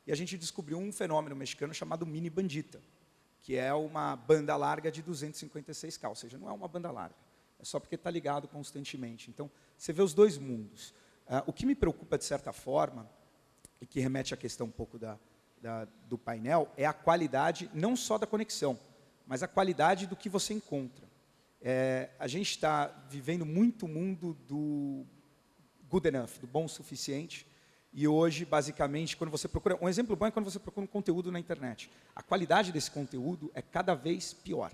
E a gente descobriu um fenômeno mexicano chamado mini bandita, que é uma banda larga de 256K, ou seja, não é uma banda larga. É só porque está ligado constantemente. Então, você vê os dois mundos. O que me preocupa, de certa forma, e que remete à questão um pouco do painel, é a qualidade, não só da conexão, mas a qualidade do que você encontra. A gente está vivendo muito o mundo do good enough, do bom o suficiente, e hoje, basicamente, quando você procura... Um exemplo bom é quando você procura um conteúdo na internet. A qualidade desse conteúdo é cada vez pior.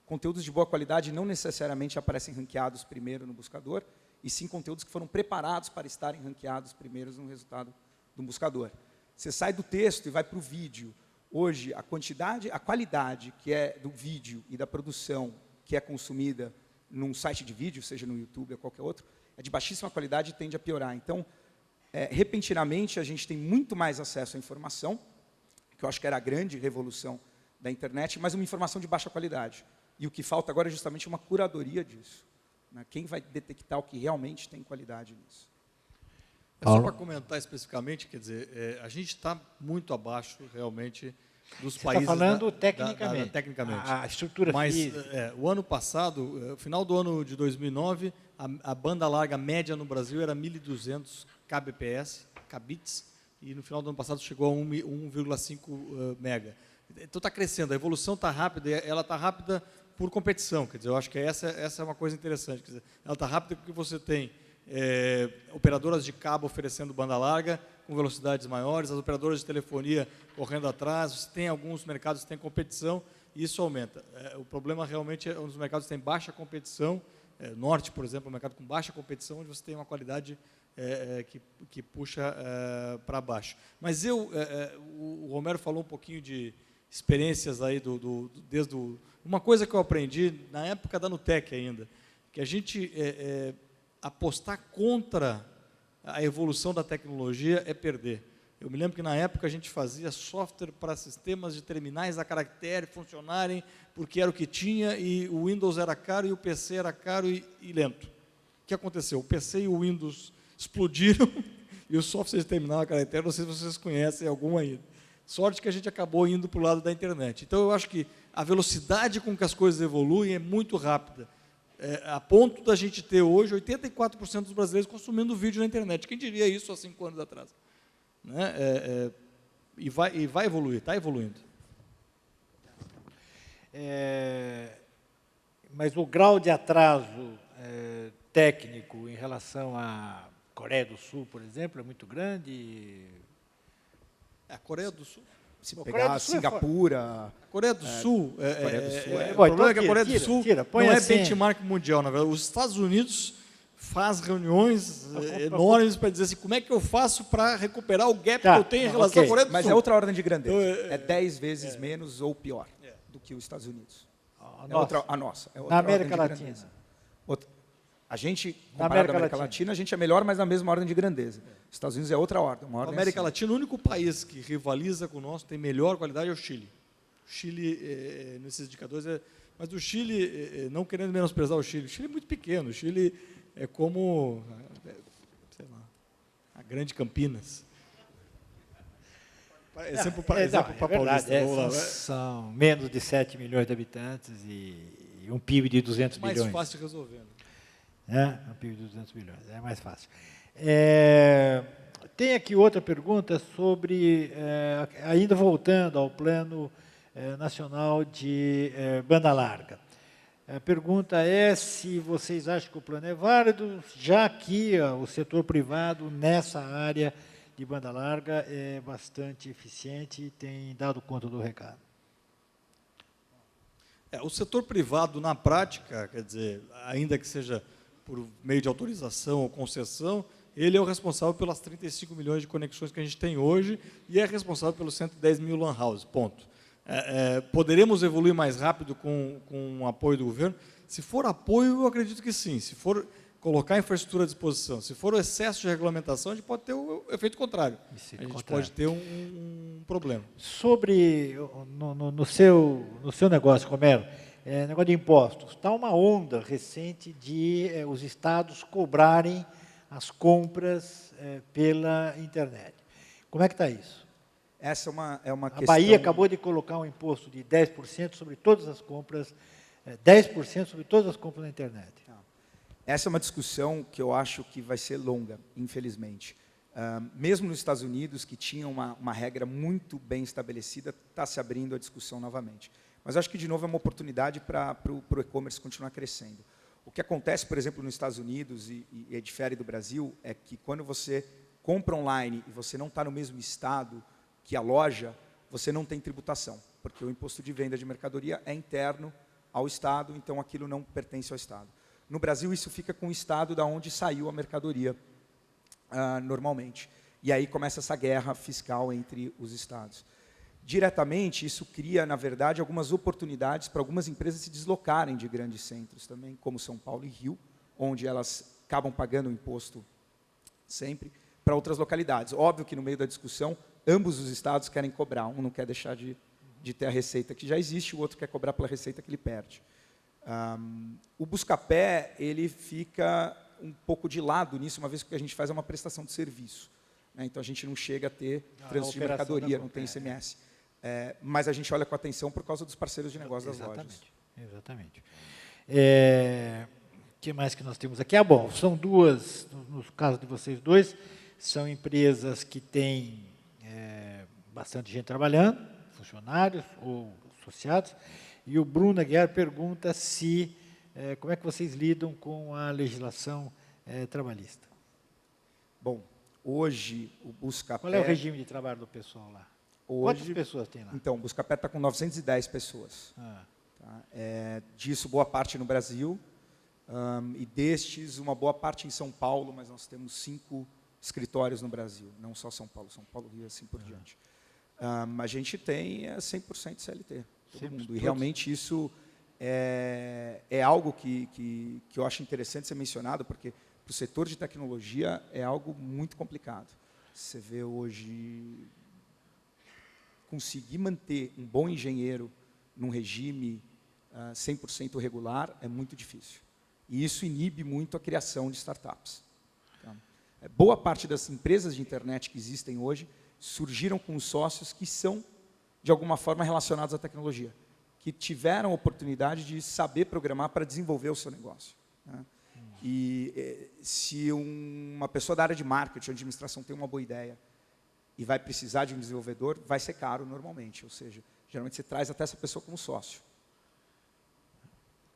Conteúdos de boa qualidade não necessariamente aparecem ranqueados primeiro no buscador, e sim conteúdos que foram preparados para estarem ranqueados primeiros no resultado do buscador. Você sai do texto e vai para o vídeo. Hoje, a qualidade que é do vídeo e da produção que é consumida num site de vídeo, seja no YouTube ou qualquer outro, é de baixíssima qualidade e tende a piorar. Então, repentinamente, a gente tem muito mais acesso à informação, que eu acho que era a grande revolução da internet, mas uma informação de baixa qualidade. E o que falta agora é justamente uma curadoria disso. Quem vai detectar o que realmente tem qualidade nisso? Só para comentar especificamente, quer dizer, a gente está muito abaixo, realmente, dos países... Você está falando tecnicamente. Tecnicamente. A estrutura física. Mas, o ano passado, final do ano de 2009, a banda larga média no Brasil era 1.200 kbps, e no final do ano passado chegou a 1,5 mega. Então está crescendo, a evolução está rápida, e ela está rápida por competição, quer dizer, eu acho que essa é uma coisa interessante, quer dizer, ela está rápida porque você tem operadoras de cabo oferecendo banda larga com velocidades maiores, as operadoras de telefonia correndo atrás, você tem alguns mercados que têm competição e isso aumenta. O problema realmente é um dos mercados que tem baixa competição, Norte, por exemplo, é um mercado com baixa competição, onde você tem uma qualidade que puxa para baixo. Mas o Romero falou um pouquinho de experiências aí uma coisa que eu aprendi na época da Nutec ainda, que a gente apostar contra a evolução da tecnologia é perder. Eu me lembro que na época a gente fazia software para sistemas de terminais a caractere funcionarem porque era o que tinha e o Windows era caro e o PC era caro e lento. O que aconteceu? O PC e o Windows explodiram e o software de terminal a caractere, não sei se vocês conhecem algum ainda. Sorte que a gente acabou indo para o lado da internet. Então, eu acho que a velocidade com que as coisas evoluem é muito rápida. A ponto da gente ter hoje 84% dos brasileiros consumindo vídeo na internet. Quem diria isso há 5 anos atrás? Né? E vai evoluir, está evoluindo. Mas o grau de atraso técnico em relação Coreia do Sul, por exemplo, é muito grande. A Coreia do Sul. Se Bom, pegar Coreia do Sul é Singapura, A Coreia do Sul, Coreia do Sul o Bom, então problema é que a tira, Coreia do tira, Sul tira, põe não é assim. benchmark mundial, na verdade. Os Estados Unidos faz reuniões enormes para dizer assim, como é que eu faço para recuperar o gap Tá, que eu tenho em não, relação ok. à Coreia do mas Sul. é outra ordem de grandeza. Então, É 10 vezes menos ou pior do que os Estados Unidos. A É nossa. outra, a nossa. É outra Na ordem América de Latina. grandeza. A gente, Na comparado à América América Latina, a gente é melhor, mas na mesma ordem de grandeza. Os Estados Unidos é outra ordem. Uma Na ordem América acima. Latina, o único país que rivaliza com o nosso, tem melhor qualidade, é o Chile. O Chile, nesses indicadores, mas o Chile, não querendo menosprezar o Chile é muito pequeno. O Chile é como, sei lá, a grande Campinas. Exemplo para paulista. Vamos lá, são menos de 7 milhões de habitantes e um PIB de 200 mais bilhões. fácil de resolver. Um PIB de 200 bilhões, é mais fácil. Tem aqui outra pergunta sobre, ainda voltando ao Plano Nacional de Banda Larga. A pergunta é se vocês acham que o plano é válido, já que o setor privado nessa área de banda larga é bastante eficiente e tem dado conta do recado. O setor privado, na prática, quer dizer, ainda que seja por meio de autorização ou concessão, ele é o responsável pelas 35 milhões de conexões que a gente tem hoje e é responsável pelos 110 mil lan houses, ponto. Poderemos evoluir mais rápido com o apoio do governo? Se for apoio, eu acredito que sim. Se for colocar a infraestrutura à disposição, se for o excesso de regulamentação, a gente pode ter o efeito contrário. A gente pode ter um problema. Sobre, no seu negócio, Romero, negócio de impostos, está uma onda recente de os estados cobrarem as compras pela internet. Como é que está isso? Essa é uma A questão... Bahia acabou de colocar um imposto de 10% sobre todas as compras, 10% sobre todas as compras na internet. Essa é uma discussão que eu acho que vai ser longa, infelizmente. Mesmo nos Estados Unidos, que tinha uma regra muito bem estabelecida, está se abrindo a discussão novamente. Mas acho que, de novo, é uma oportunidade para o e-commerce continuar crescendo. O que acontece, por exemplo, nos Estados Unidos, e difere do Brasil, é que quando você compra online e você não está no mesmo estado que a loja, você não tem tributação, porque o imposto de venda de mercadoria é interno ao Estado, então aquilo não pertence ao Estado. No Brasil, isso fica com o Estado da onde saiu a mercadoria, normalmente. E aí começa essa guerra fiscal entre os Estados. Diretamente, isso cria, na verdade, algumas oportunidades para algumas empresas se deslocarem de grandes centros também, como São Paulo e Rio, onde elas acabam pagando o imposto sempre, para outras localidades. Óbvio que, no meio da discussão, ambos os estados querem cobrar. Um não quer deixar de ter a receita que já existe, o outro quer cobrar pela receita que ele perde. O Buscapé, ele fica um pouco de lado nisso, uma vez que o que a gente faz é uma prestação de serviço. Então, a gente não chega a ter trânsito de mercadoria, não tem ICMS. Mas a gente olha com atenção por causa dos parceiros de negócio das lojas. Exatamente. O que mais que nós temos aqui? Bom, são duas, no caso de vocês dois, são empresas que têm bastante gente trabalhando, funcionários ou associados, e o Bruno Aguiar pergunta como é que vocês lidam com a legislação trabalhista. Bom, hoje o Buscapé... Qual é o regime de trabalho do pessoal lá? Hoje, quantas pessoas tem lá? Então, o Buscapé está com 910 pessoas. Tá? Disso, boa parte no Brasil, e destes, uma boa parte em São Paulo, mas nós temos 5 escritórios no Brasil, não só São Paulo, Rio e assim por diante. A gente tem 100% CLT, todo mundo. E realmente isso é algo que eu acho interessante ser mencionado, porque para o setor de tecnologia é algo muito complicado. Você vê hoje conseguir manter um bom engenheiro num regime 100% regular é muito difícil. E isso inibe muito a criação de startups. Tá? Boa parte das empresas de internet que existem hoje surgiram com sócios que são, de alguma forma, relacionados à tecnologia, que tiveram a oportunidade de saber programar para desenvolver o seu negócio. Né? E se uma pessoa da área de marketing ou administração tem uma boa ideia e vai precisar de um desenvolvedor, vai ser caro normalmente, ou seja, geralmente você traz até essa pessoa como sócio.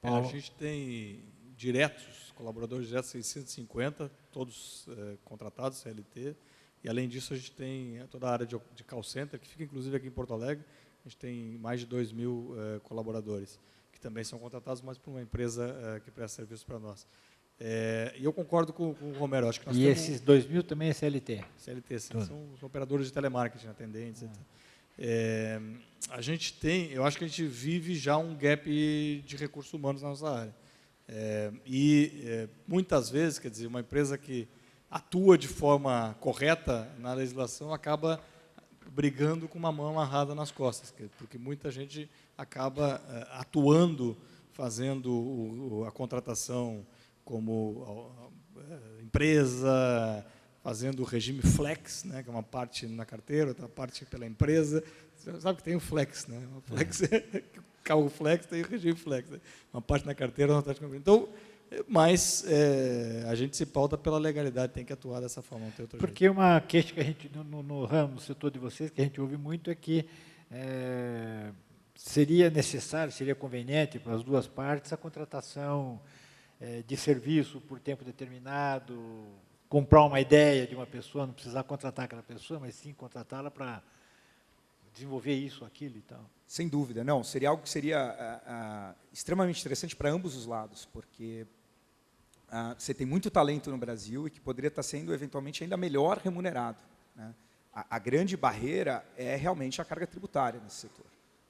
A gente tem diretos, colaboradores diretos, 650, todos contratados, CLT. E, além disso, a gente tem toda a área de call center, que fica, inclusive, aqui em Porto Alegre. A gente tem mais de 2.000 colaboradores, que também são contratados, mas por uma empresa que presta serviço para nós. E eu concordo com o Romero. Acho que nós temos esses 2.000 também é CLT? CLT, sim, são os operadores de telemarketing, atendentes, etc. A gente tem, eu acho que a gente vive já um gap de recursos humanos na nossa área. Muitas vezes, quer dizer, uma empresa que atua de forma correta na legislação acaba brigando com uma mão amarrada nas costas, porque muita gente acaba atuando, fazendo a contratação como empresa, fazendo o regime flex, né, que é uma parte na carteira, outra parte pela empresa. Você sabe que tem o flex, né? O flex o carro flex tem o regime flex, né? Uma parte na carteira, outra parte na carteira. Então, mas a gente se pauta pela legalidade, tem que atuar dessa forma, não tem outro Porque jeito. uma queixa que a gente, no ramo, no setor de vocês, que a gente ouve muito é que seria necessário, seria conveniente para as duas partes a contratação de serviço por tempo determinado, comprar uma ideia de uma pessoa, não precisar contratar aquela pessoa, mas sim contratá-la para desenvolver isso, aquilo e tal. Sem dúvida, não. Seria algo que seria extremamente interessante para ambos os lados, porque você tem muito talento no Brasil e que poderia estar sendo, eventualmente, ainda melhor remunerado, né? A grande barreira é realmente a carga tributária nesse setor,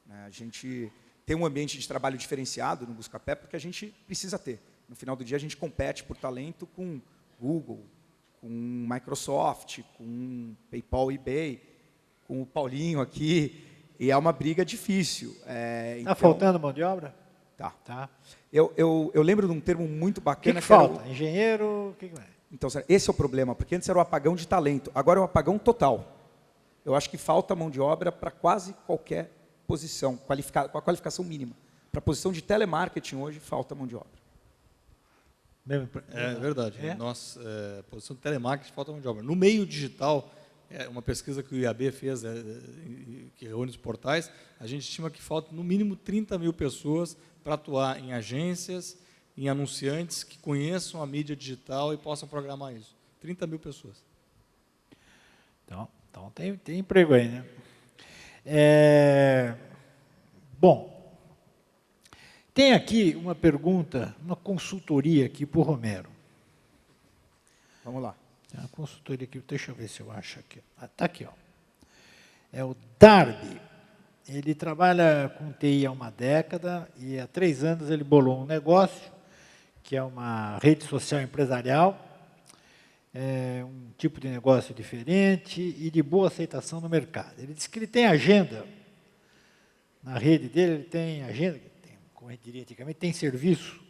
né? A gente tem um ambiente de trabalho diferenciado no Buscapé porque a gente precisa ter. No final do dia, a gente compete por talento com Google, com Microsoft, com PayPal, eBay, com o Paulinho aqui, e é uma briga difícil. Está faltando mão de obra? Tá. Eu lembro de um termo muito O bacana. que falta? Engenheiro? O que é? Então, esse é o problema, porque antes era o apagão de talento, agora é o apagão total. Eu acho que falta mão de obra para quase qualquer posição, com a qualificação mínima. Para a posição de telemarketing hoje, falta mão de obra. É verdade. Nós, posição de telemarketing, falta mão de obra. No meio digital, uma pesquisa que o IAB fez, que reúne os portais, a gente estima que falta no mínimo 30 mil pessoas para atuar em agências, em anunciantes que conheçam a mídia digital e possam programar isso. 30 mil pessoas. Então tem emprego aí, né? Bom, tem aqui uma pergunta, uma consultoria aqui para o Romero. Vamos lá. Tem uma consultoria aqui, deixa eu ver se eu acho aqui. Está aqui, ó. É o Darby. Ele trabalha com TI há uma década e há 3 anos ele bolou um negócio, que é uma rede social empresarial, um tipo de negócio diferente e de boa aceitação no mercado. Ele diz que ele tem agenda, na rede dele ele tem agenda, como a gente diria antigamente, tem serviço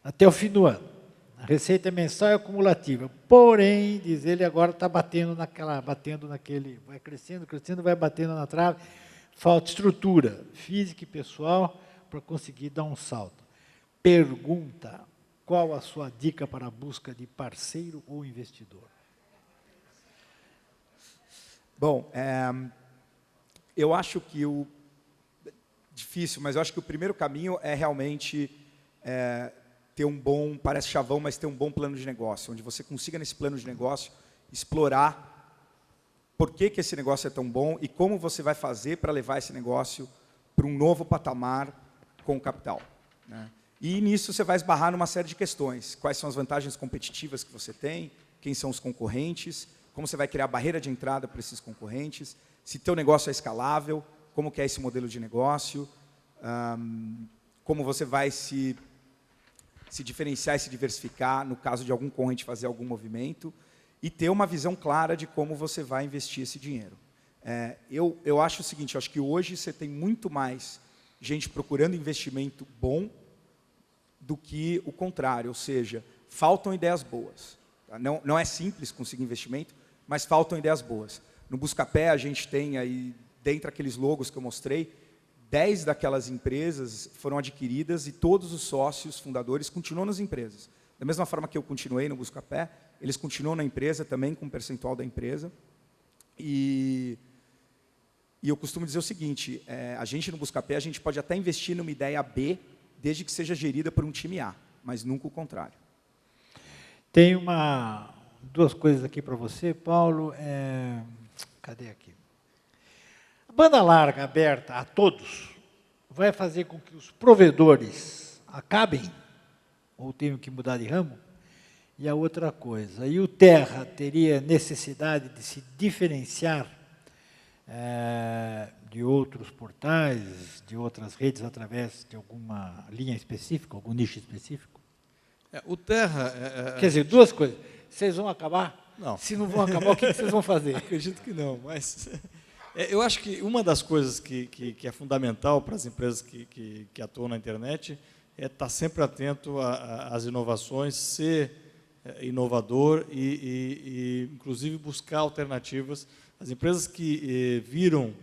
até o fim do ano. A receita mensal é acumulativa, porém, diz ele, agora está batendo naquele, vai crescendo, vai batendo na trave, falta estrutura física e pessoal para conseguir dar um salto. Pergunta, qual a sua dica para a busca de parceiro ou investidor? Bom, eu acho que difícil, mas eu acho que o primeiro caminho é realmente ter um bom, parece chavão, mas ter um bom plano de negócio, onde você consiga, nesse plano de negócio, explorar por que esse negócio é tão bom e como você vai fazer para levar esse negócio para um novo patamar com o capital, né? E nisso você vai esbarrar numa série de questões. Quais são as vantagens competitivas que você tem, quem são os concorrentes, como você vai criar barreira de entrada para esses concorrentes, se teu negócio é escalável, como que é esse modelo de negócio, como você vai se diferenciar e se diversificar no caso de algum concorrente fazer algum movimento, e ter uma visão clara de como você vai investir esse dinheiro. Eu acho o seguinte, eu acho que hoje você tem muito mais gente procurando investimento bom do que o contrário, ou seja, faltam ideias boas. Tá? Não é simples conseguir investimento, mas faltam ideias boas. No Buscapé, a gente tem aí, dentre aqueles logos que eu mostrei, 10 daquelas empresas foram adquiridas e todos os sócios fundadores continuam nas empresas. Da mesma forma que eu continuei no Buscapé, eles continuam na empresa também, com um percentual da empresa. E eu costumo dizer o seguinte, a gente no Buscapé, a gente pode até investir numa ideia B, desde que seja gerida por um time A. mas nunca o contrário. Tem duas coisas aqui para você, Paulo. Cadê aqui? A banda larga aberta a todos vai fazer com que os provedores acabem ou tenham que mudar de ramo? E a outra coisa, e o Terra teria necessidade de se diferenciar de outros portais, de outras redes, através de alguma linha específica, algum nicho específico? O Terra... Quer dizer, duas coisas. Vocês vão acabar? Não. Se não vão acabar, o que vocês vão fazer? Acredito que não, mas... eu acho que uma das coisas que é fundamental para as empresas que atuam na internet é estar sempre atento às inovações, ser inovador e inclusive, buscar alternativas. As empresas que viram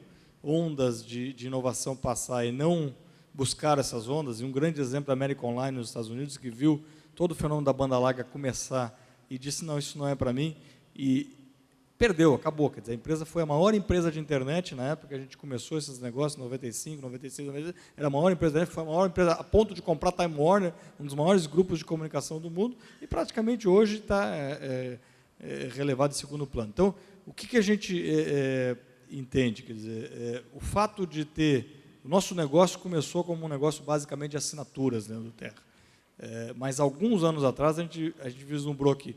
ondas de inovação passar e não buscaram essas ondas, e um grande exemplo é a American Online nos Estados Unidos, que viu todo o fenômeno da banda larga começar e disse, não, isso não é para mim, e perdeu, acabou. Quer dizer, a empresa foi a maior empresa de internet, na época que a gente começou esses negócios, 95, 96, 97, era a maior empresa da internet, foi a maior empresa a ponto de comprar Time Warner, um dos maiores grupos de comunicação do mundo, e praticamente hoje está relevado em segundo plano. Então, o que a gente entende? Quer dizer, o fato de ter... O nosso negócio começou como um negócio basicamente de assinaturas dentro do Terra. Mas, alguns anos atrás, a gente vislumbrou que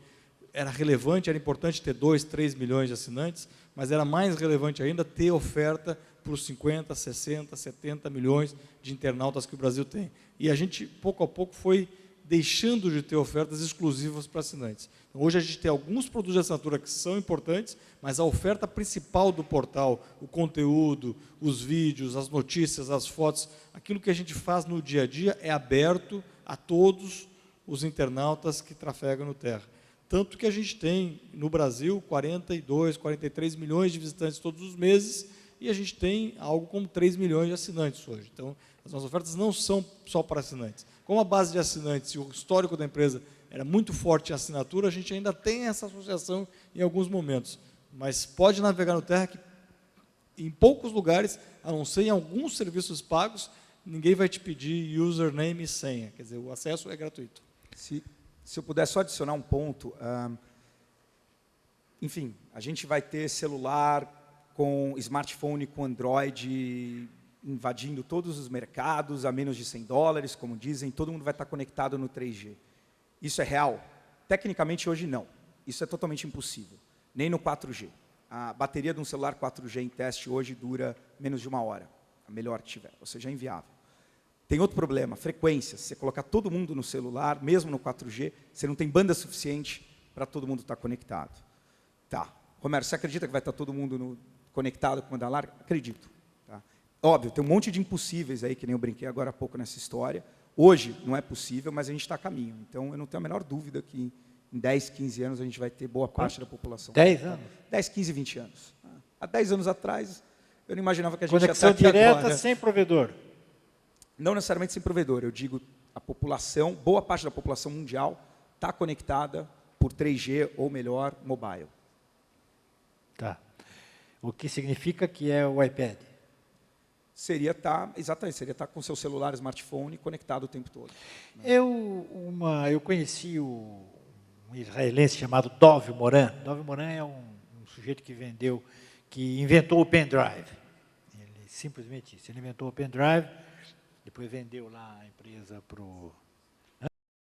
era relevante, era importante ter 2, 3 milhões de assinantes, mas era mais relevante ainda ter oferta para os 50, 60, 70 milhões de internautas que o Brasil tem. E a gente, pouco a pouco, foi deixando de ter ofertas exclusivas para assinantes. Então, hoje a gente tem alguns produtos de assinatura que são importantes, mas a oferta principal do portal, o conteúdo, os vídeos, as notícias, as fotos, aquilo que a gente faz no dia a dia é aberto a todos os internautas que trafegam no Terra. Tanto que a gente tem, no Brasil, 42, 43 milhões de visitantes todos os meses, e a gente tem algo como 3 milhões de assinantes hoje. Então, as nossas ofertas não são só para assinantes. Como a base de assinantes e o histórico da empresa era muito forte em assinatura, a gente ainda tem essa associação em alguns momentos. Mas pode navegar no Terra que, em poucos lugares, a não ser em alguns serviços pagos, ninguém vai te pedir username e senha. Quer dizer, o acesso é gratuito. Se eu puder só adicionar um ponto, enfim, a gente vai ter celular com smartphone, com Android, invadindo todos os mercados a menos de $100, como dizem, todo mundo vai estar conectado no 3G. Isso é real? Tecnicamente, hoje, não. Isso é totalmente impossível, nem no 4G. A bateria de um celular 4G em teste hoje dura menos de 1 hora, a melhor que tiver, ou seja, é inviável. Tem outro problema, frequência. Se você colocar todo mundo no celular, mesmo no 4G, você não tem banda suficiente para todo mundo estar conectado. Tá. Romero, você acredita que vai estar todo mundo conectado com banda larga? Acredito. Tá. Óbvio, tem um monte de impossíveis aí, que nem eu brinquei agora há pouco nessa história. Hoje não é possível, mas a gente está a caminho. Então, eu não tenho a menor dúvida que em 10, 15 anos a gente vai ter boa parte da população. 10 anos? 10, 15, 20 anos. Há 10 anos atrás, eu não imaginava que a gente ia Conexão estar aqui direta, agora. sem provedor. Não necessariamente sem provedor, eu digo a população, boa parte da população mundial está conectada por 3G ou melhor, mobile. Tá. O que significa que é o iPad? Seria estar, exatamente, seria estar com seu celular, smartphone conectado o tempo todo. Eu conheci um israelense chamado Dov Moran. Dov Moran é um sujeito que inventou o pendrive. Ele simplesmente isso, ele inventou o pendrive, depois vendeu lá a empresa para o